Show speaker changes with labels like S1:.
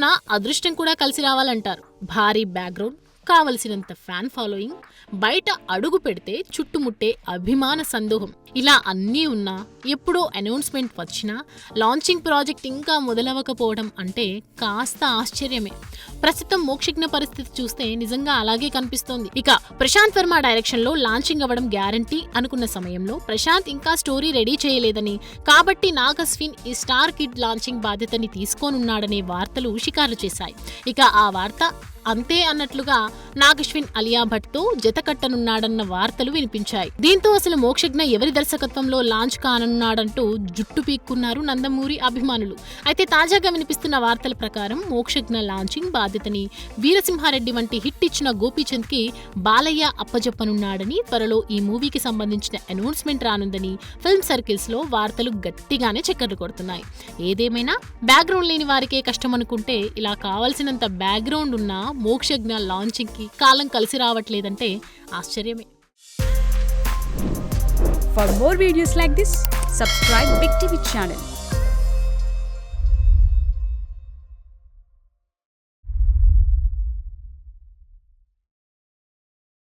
S1: ఉన్నా అదృష్టం కూడా కలిసి రావాలంటారు. భారీ బ్యాక్గ్రౌండ్, కావలసినంత ఫ్యాన్ ఫాలోయింగ్, బయట అడుగు పెడితే చుట్టుముట్టే అభిమాన సందోహం, ఇలా అన్నీ ఉన్నా ఎప్పుడో అనౌన్స్మెంట్ వచ్చినా లాంచింగ్ ప్రాజెక్ట్ ఇంకా మొదలవకపోవడం అంటే కాస్త ఆశ్చర్యమే. ప్రస్తుతం మోక్షజ్ఞ పరిస్థితి చూస్తే నిజంగా అలాగే కనిపిస్తోంది. ఇక ప్రశాంత్ వర్మ డైరెక్షన్ లో లాంచింగ్ అవ్వడం గ్యారంటీ అనుకున్న సమయంలో ప్రశాంత్ ఇంకా స్టోరీ రెడీ చేయలేదని, కాబట్టి నాగ్ అశ్విన్ ఈ స్టార్ కిడ్ లాంచింగ్ బాధ్యతని తీసుకోనున్నాడనే వార్తలు షికార్లు చేశాయి. ఇక ఆ వార్త అంతే అన్నట్లుగా నాగ్ అశ్విన్ అలియా భట్ తో జతకట్టనున్నాడన్న వార్తలు వినిపించాయి. దీంతో అసలు మోక్షజ్ఞ ఎవరి దర్శకత్వంలో లాంచ్ కానున్నాడంటూ జుట్టు పీక్కున్నారు నందమూరి అభిమానులు. అయితే తాజాగా వినిపిస్తున్న వార్తల ప్రకారం మోక్షజ్ఞ లాంచింగ్ బాధ్యతని వీరసింహారెడ్డి వంటి హిట్ ఇచ్చిన గోపీచంద్ కి బాలయ్య అప్పజెప్పనున్నాడని, త్వరలో ఈ మూవీకి సంబంధించిన అనౌన్స్మెంట్ రానుందని ఫిల్మ్ సర్కిల్స్ లో వార్తలు గట్టిగానే చక్కర్లు కొడుతున్నాయి. ఏదేమైనా బ్యాక్గ్రౌండ్ లేని వారికే కష్టం అనుకుంటే, ఇలా కావాల్సినంత బ్యాక్గ్రౌండ్ ఉన్న మోక్షజ్ఞ లాంచింగ్ కి కాలం కలిసి రావట్లేదంటే ఆశ్చర్యమే.
S2: For more videos like this, subscribe Big TV channel.